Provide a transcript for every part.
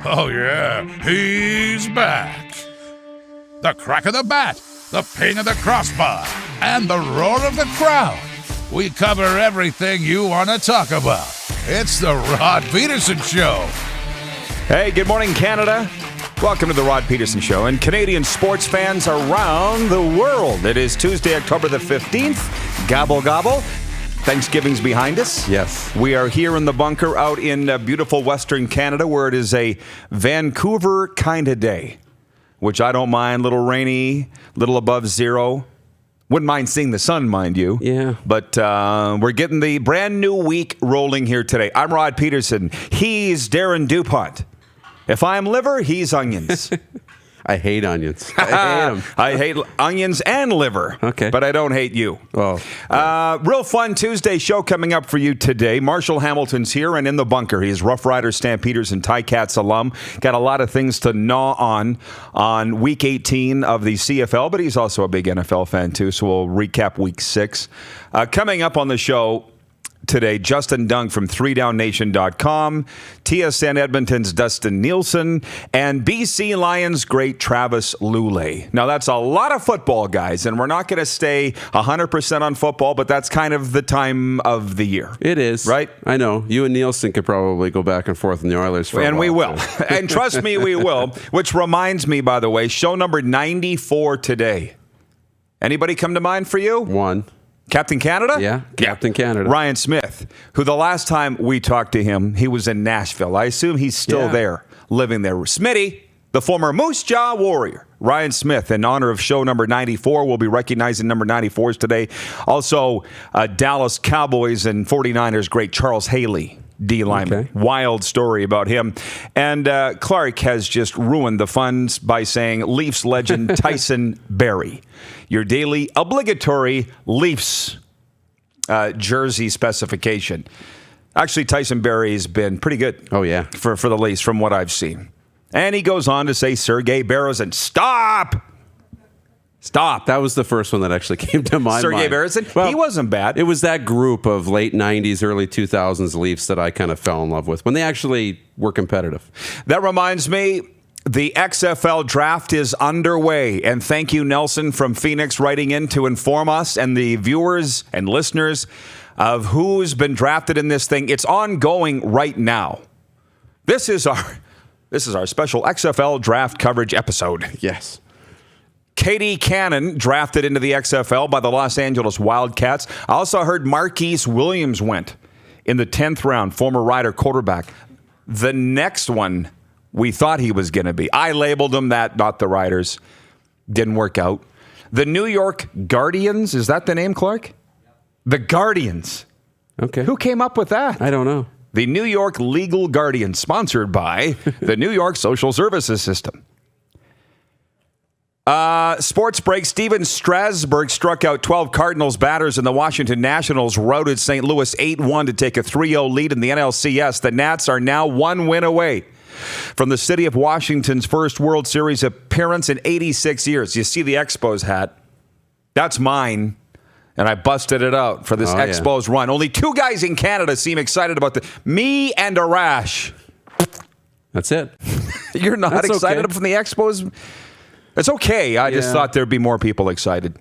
Oh, yeah, he's back. The crack of the bat, the ping of the crossbar, and the roar of the crowd. We cover everything you want to talk about. It's the Rod Pedersen Show. Hey, good morning, Canada. Welcome to the Rod Pedersen Show and Canadian sports fans around the world. It is Tuesday, October the 15th. Gobble, gobble. Thanksgiving's behind us. Yes. We are here in the bunker out in beautiful Western Canada where it is a Vancouver kind of day, which I don't mind. Little rainy, little above zero. Wouldn't mind seeing the sun, mind you. Yeah. But we're getting the brand new week rolling here today. I'm Rod Pedersen. He's Darren DuPont. If I'm liver, he's onions. I hate onions. I hate them. I hate onions and liver. Okay. But I don't hate you. Oh. Real fun Tuesday show coming up for you today. Marshall Hamilton's here and in the bunker. He's Rough Riders, Stampeders, and Ticats alum. Got a lot of things to gnaw on Week 18 of the CFL, but he's also a big NFL fan too, so we'll recap Week 6. Coming up on the show today, Justin Dung from 3downnation.com, TSN Edmonton's Dustin Nielsen, and BC Lions great Travis Lulay. Now, that's a lot of football, guys, and we're not going to stay 100% on football, but that's kind of the time of the year. It is. Right? I know. You and Nielsen could probably go back and forth in the Oilers for a while. And we will. And trust me, we will. Which reminds me, by the way, show number 94 today. Anybody come to mind for you? One. Captain Canada? Yeah, Captain Canada. Ryan Smith, who the last time we talked to him, he was in Nashville. I assume he's still there, living there. Smitty, the former Moose Jaw Warrior. Ryan Smith, in honor of show number 94, we'll be recognizing number 94s today. Also, Dallas Cowboys and 49ers great Charles Haley, D lineman. Okay. Wild story about him. And Clark has just ruined the fun by saying Leafs legend Tyson Barrie. Your daily obligatory Leafs jersey specification. Actually, Tyson Barrie has been pretty good. Oh, yeah. For the Leafs, from what I've seen. And he goes on to say Sergei Pedersen. Stop! That was the first one that actually came to my mind. Sergei Pedersen? Well, he wasn't bad. It was that group of late 90s, early 2000s Leafs that I kind of fell in love with when they actually were competitive. That reminds me, the XFL draft is underway. And thank you, Nelson from Phoenix, writing in to inform us and the viewers and listeners of who's been drafted in this thing. It's ongoing right now. This is our special XFL draft coverage episode. Yes. Katie Cannon drafted into the XFL by the Los Angeles Wildcats. I also heard Marquise Williams went in the 10th round, former Rider quarterback. The next one we thought he was going to be. I labeled him that, not the Riders. Didn't work out. The New York Guardians, is that the name, Clark? The Guardians. Okay. Who came up with that? I don't know. The New York Legal Guardian, sponsored by the New York Social Services System. Sports break. Steven Strasburg struck out 12 Cardinals batters, and the Washington Nationals routed St. Louis 8-1 to take a 3-0 lead in the NLCS. The Nats are now one win away from the city of Washington's first World Series appearance in 86 years. You see the Expos hat? That's mine. And I busted it out for this Expos run. Only two guys in Canada seem excited about me and Arash. That's it. You're not That's excited okay. from the Expos? It's okay. I just thought there'd be more people excited.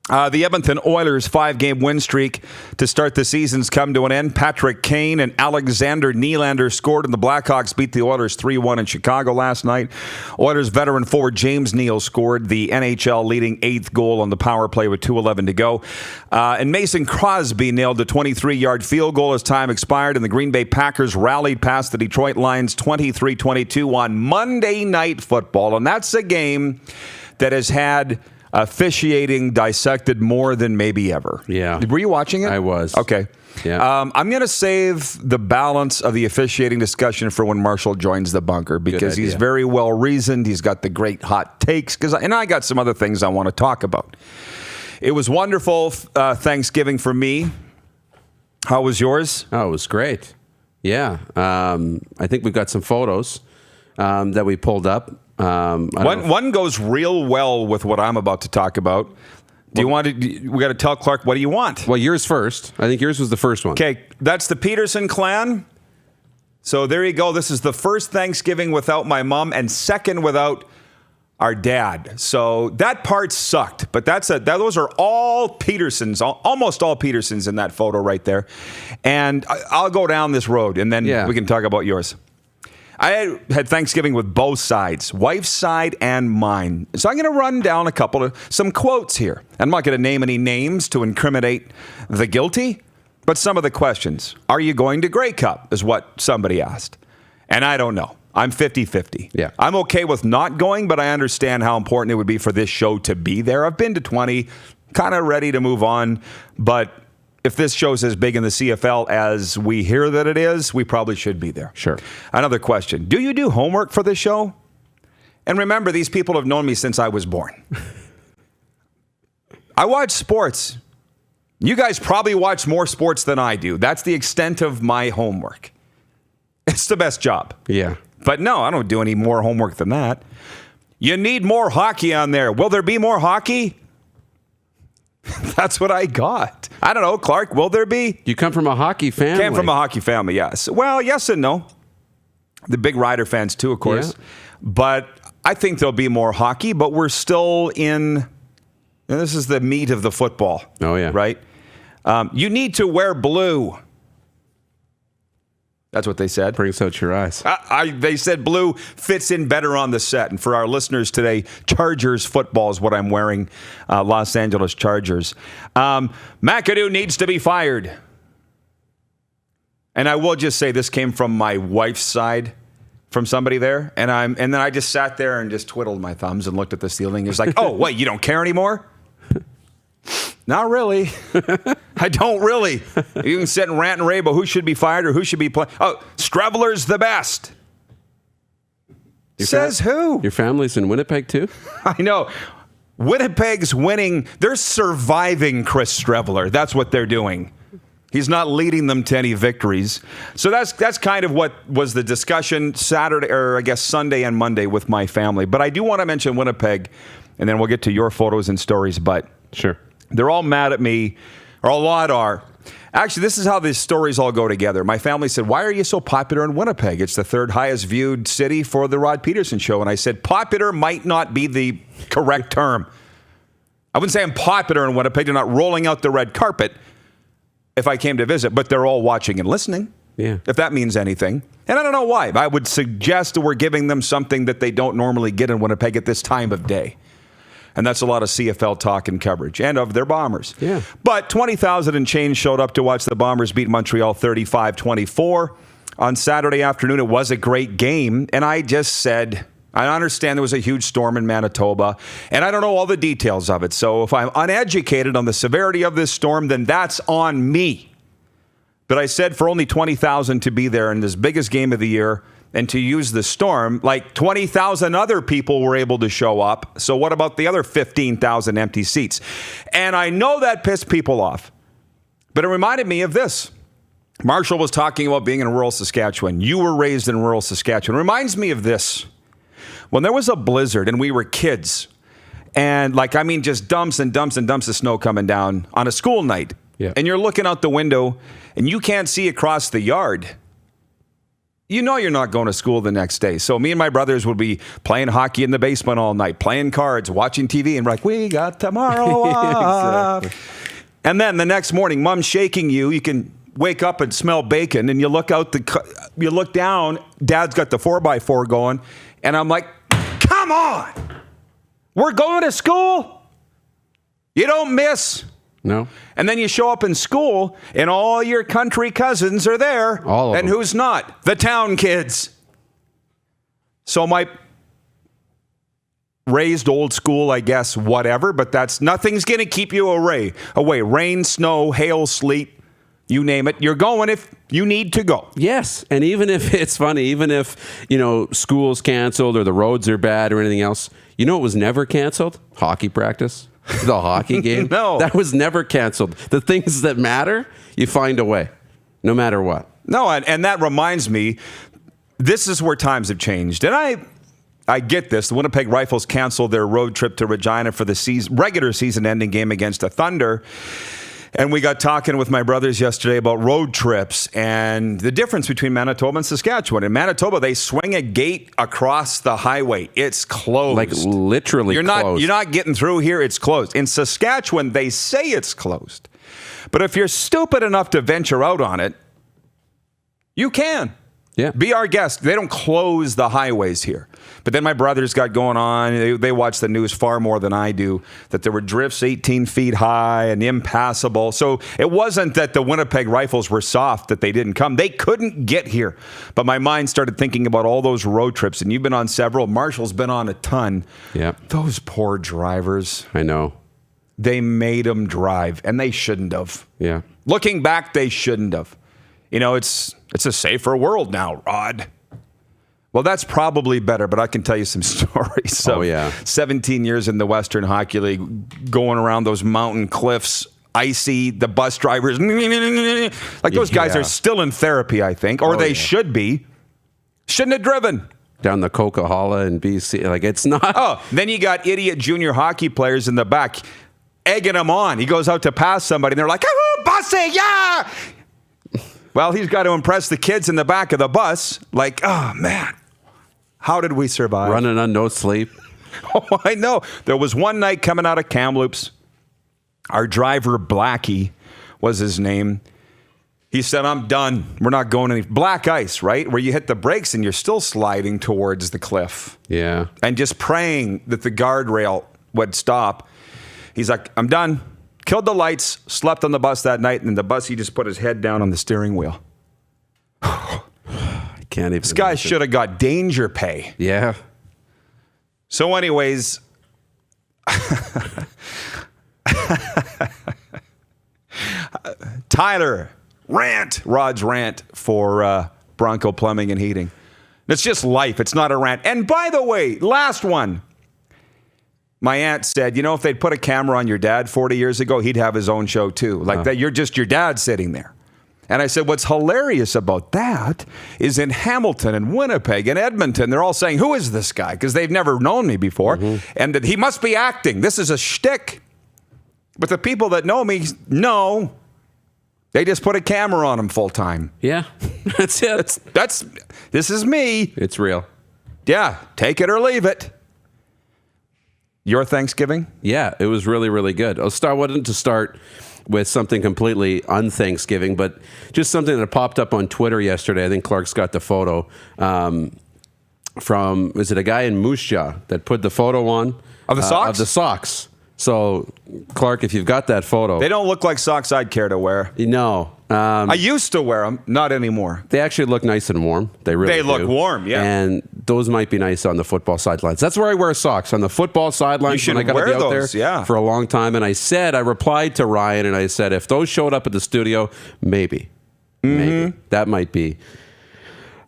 The Edmonton Oilers' 5-game win streak to start the season's come to an end. Patrick Kane and Alexander Nylander scored, and the Blackhawks beat the Oilers 3-1 in Chicago last night. Oilers veteran forward James Neal scored the NHL-leading 8th goal on the power play with 2:11 to go. And Mason Crosby nailed the 23-yard field goal as time expired, and the Green Bay Packers rallied past the Detroit Lions 23-22 on Monday Night Football. And that's a game that has had officiating dissected more than maybe ever. Yeah. Were you watching it? I was. Okay. Yeah. I'm going to save the balance of the officiating discussion for when Marshall joins the bunker because he's very well reasoned. He's got the great hot takes. And I got some other things I want to talk about. It was wonderful Thanksgiving for me. How was yours? Oh, it was great. Yeah. I think we've got some photos that we pulled up. One goes real well with what I'm about to talk about. Do you want to? We got to tell Clark, what do you want? Well, yours first. I think yours was the first one. Okay, that's the Pedersen clan. So there you go. This is the first Thanksgiving without my mom and second without our dad. So that part sucked, but those are all Pedersens, almost all Pedersens in that photo right there. And I'll go down this road and then we can talk about yours. I had Thanksgiving with both sides, wife's side and mine. So I'm going to run down some quotes here. I'm not going to name any names to incriminate the guilty, but some of the questions. Are you going to Grey Cup is what somebody asked. And I don't know. I'm 50-50. Yeah. I'm okay with not going, but I understand how important it would be for this show to be there. I've been to 20, kind of ready to move on. But if this show's as big in the CFL as we hear that it is, we probably should be there. Sure. Another question. Do you do homework for this show? And remember, these people have known me since I was born. I watch sports. You guys probably watch more sports than I do. That's the extent of my homework. It's the best job. Yeah. But no, I don't do any more homework than that. You need more hockey on there. Will there be more hockey? That's what I got. I don't know, Clark, will there be? You come from a hockey family. Came from a hockey family, yes. Well, yes and no. The big Rider fans too, of course. Yeah. But I think there'll be more hockey, but we're still in, and this is the meat of the football. Oh, yeah. Right? You need to wear blue. That's what they said. Brings out your eyes. They said blue fits in better on the set. And for our listeners today, Chargers football is what I'm wearing. Los Angeles Chargers. McAdoo needs to be fired. And I will just say this came from my wife's side, from somebody there. And then I just sat there and just twiddled my thumbs and looked at the ceiling. It's like, oh, wait, you don't care anymore? Not really. I don't really. You can sit and rant and rave about who should be fired or who should be playing. Oh, Streveler's the best. Says who? Your family's in Winnipeg too? I know. Winnipeg's winning. They're surviving Chris Streveler. That's what they're doing. He's not leading them to any victories. So that's kind of what was the discussion Saturday, or I guess Sunday and Monday with my family. But I do want to mention Winnipeg, and then we'll get to your photos and stories. But sure. They're all mad at me, or a lot are. Actually, this is how these stories all go together. My family said, why are you so popular in Winnipeg? It's the third highest viewed city for the Rod Pedersen show. And I said, popular might not be the correct term. I wouldn't say I'm popular in Winnipeg. They're not rolling out the red carpet if I came to visit, but they're all watching and listening, if that means anything. And I don't know why. I would suggest that we're giving them something that they don't normally get in Winnipeg at this time of day. And that's a lot of CFL talk and coverage, and of their Bombers. Yeah. But 20,000 and change showed up to watch the Bombers beat Montreal 35-24. On Saturday afternoon, it was a great game. And I just said, I understand there was a huge storm in Manitoba, and I don't know all the details of it. So if I'm uneducated on the severity of this storm, then that's on me. But I said for only 20,000 to be there in this biggest game of the year, and to use the storm, like 20,000 other people were able to show up. So what about the other 15,000 empty seats? And I know that pissed people off, but it reminded me of this. Marshall was talking about being in rural Saskatchewan. You were raised in rural Saskatchewan. It reminds me of this. When there was a blizzard and we were kids, and just dumps and dumps and dumps of snow coming down on a school night, and you're looking out the window and you can't see across the yard, you know you're not going to school the next day. So me and my brothers would be playing hockey in the basement all night, playing cards, watching TV, and we're like, we got tomorrow off. Exactly. And then the next morning, mom's shaking you. You can wake up and smell bacon, and you look out you look down, dad's got the 4x4 going, and I'm like, come on, we're going to school. You don't miss. No. And then you show up in school, and all your country cousins are there. All of them. And who's not? The town kids. So my raised old school, I guess, whatever, but nothing's going to keep you away. Rain, snow, hail, sleet, you name it. You're going if you need to go. Yes. And even if it's funny, even if, school's canceled or the roads are bad or anything else, it was never canceled? Hockey practice. The hockey game? No. That was never canceled. The things that matter, you find a way, no matter what. No, and that reminds me, this is where times have changed. And I get this. The Winnipeg Rifles canceled their road trip to Regina for the regular season-ending game against the Thunder. And we got talking with my brothers yesterday about road trips and the difference between Manitoba and Saskatchewan. In Manitoba, they swing a gate across the highway. It's closed. Like literally closed. You're not getting through here. It's closed. In Saskatchewan, they say it's closed. But if you're stupid enough to venture out on it, you can. Yeah. Be our guest. They don't close the highways here. But then my brothers got going on. They watch the news far more than I do, that there were drifts 18 feet high and impassable. So it wasn't that the Winnipeg Rifles were soft that they didn't come. They couldn't get here. But my mind started thinking about all those road trips. And you've been on several. Marshall's been on a ton. Yeah. Those poor drivers. I know. They made them drive, and they shouldn't have. Yeah. Looking back, they shouldn't have. You know, it's a safer world now, Rod. Well, that's probably better, but I can tell you some stories. Oh, yeah. 17 years in the Western Hockey League, going around those mountain cliffs, icy, the bus drivers. Like those guys are still in therapy, I think, or they should be. Shouldn't have driven. Down the Coquihalla in BC. Like, it's not. Oh, then you got idiot junior hockey players in the back egging him on. He goes out to pass somebody, and they're like, "Oh, bossy, yeah!" Well, he's got to impress the kids in the back of the bus. Like, oh, man, how did we survive? Running on no sleep. Oh, I know. There was one night coming out of Kamloops. Our driver, Blackie, was his name. He said, I'm done. We're not going any. Black ice, right? Where you hit the brakes and you're still sliding towards the cliff. Yeah. And just praying that the guardrail would stop. He's like, I'm done. Killed the lights, slept on the bus that night, and in the bus, he just put his head down on the steering wheel. I can't even. This guy should have got danger pay. Yeah. So anyways, Tyler, Rod's rant for Bronco Plumbing and Heating. It's just life. It's not a rant. And by the way, last one. My aunt said, you know, if they'd put a camera on your dad 40 years ago, he'd have his own show too. Like that, you're just your dad sitting there. And I said, what's hilarious about that is in Hamilton and Winnipeg and Edmonton, they're all saying, who is this guy? Because they've never known me before. And that he must be acting. This is a shtick. But the people that know me, no. They just put a camera on him full time. Yeah. That's it. This is me. It's real. Yeah. Take it or leave it. Your Thanksgiving? Yeah, it was really, really good. I wanted to start with something completely un-Thanksgiving, but just something that popped up on Twitter yesterday. I think Clark's got the photo from, is it a guy in Moose Jaw that put the photo on? Of the socks? Of the socks. So, Clark, if you've got that photo. They don't look like socks I'd care to wear. No. I used to wear them, not anymore. They actually look nice and warm. They really do. They look warm, yeah. And those might be nice on the football sidelines. That's where I wear socks, on the football sidelines. You should when I gotta wear be out those, there for a long time. And I replied to Ryan, and I said, if those showed up at the studio, maybe. That might be.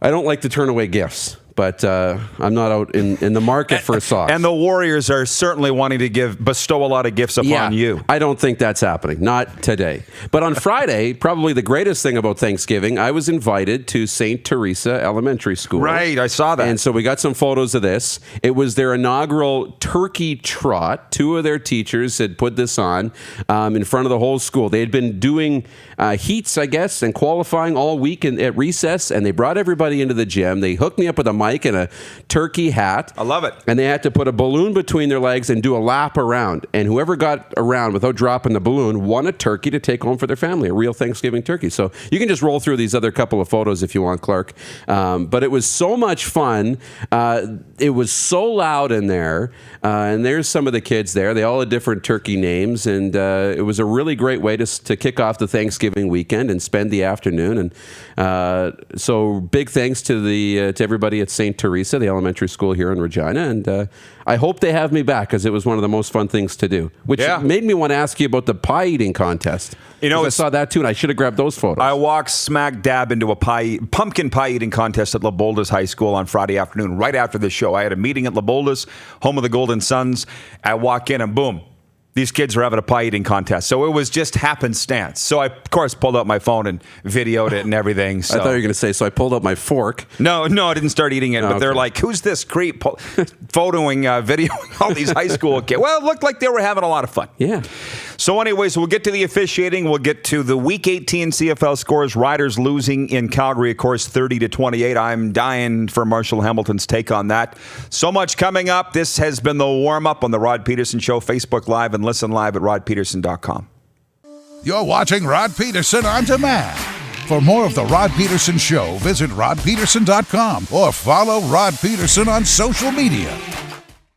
I don't like to turn away gifts. But I'm not out in the market for socks. And the Warriors are certainly wanting to bestow a lot of gifts upon you. I don't think that's happening. Not today. But on Friday, probably the greatest thing about Thanksgiving, I was invited to St. Teresa Elementary School. Right, I saw that. And so we got some photos of this. It was their inaugural turkey trot. Two of their teachers had put this on in front of the whole school. They had been doing heats, I guess, and qualifying all week at recess, and they brought everybody into the gym. They hooked me up with a mic and a turkey hat. I love it. And they had to put a balloon between their legs and do a lap around. And whoever got around without dropping the balloon won a turkey to take home for their family, a real Thanksgiving turkey. So you can just roll through these other couple of photos if you want, Clark. But it was so much fun. It was so loud in there. And there's some of the kids there. They all had different turkey names. And it was a really great way to kick off the Thanksgiving weekend and spend the afternoon. And so big thanks to everybody at St. Teresa, the elementary school here in Regina. And I hope they have me back because it was one of the most fun things to do, which made me want to ask you about the pie eating contest. You know, I saw that too, and I should have grabbed those photos. I walked smack dab into a pumpkin pie eating contest at La Boldas High School on Friday afternoon, right after the show. I had a meeting at La Boldas, home of the Golden Suns. I walk in and boom, these kids were having a pie eating contest. So it was just happenstance. So I, of course, pulled out my phone and videoed it and everything. So. I thought you were going to say, so I pulled out my fork. No, I didn't start eating it. But they're like, who's this creep videoing all these high school kids? Well, it looked like they were having a lot of fun. Yeah. So anyways, we'll get to the officiating. We'll get to the Week 18 CFL scores. Riders losing in Calgary, of course, 30-28. I'm dying for Marshall Hamilton's take on that. So much coming up. This has been the warm-up on the Rod Pedersen Show, Facebook Live, and listen live at rodpedersen.com. You're watching Rod Pedersen On Demand. For more of the Rod Pedersen Show, visit rodpedersen.com or follow Rod Pedersen on social media.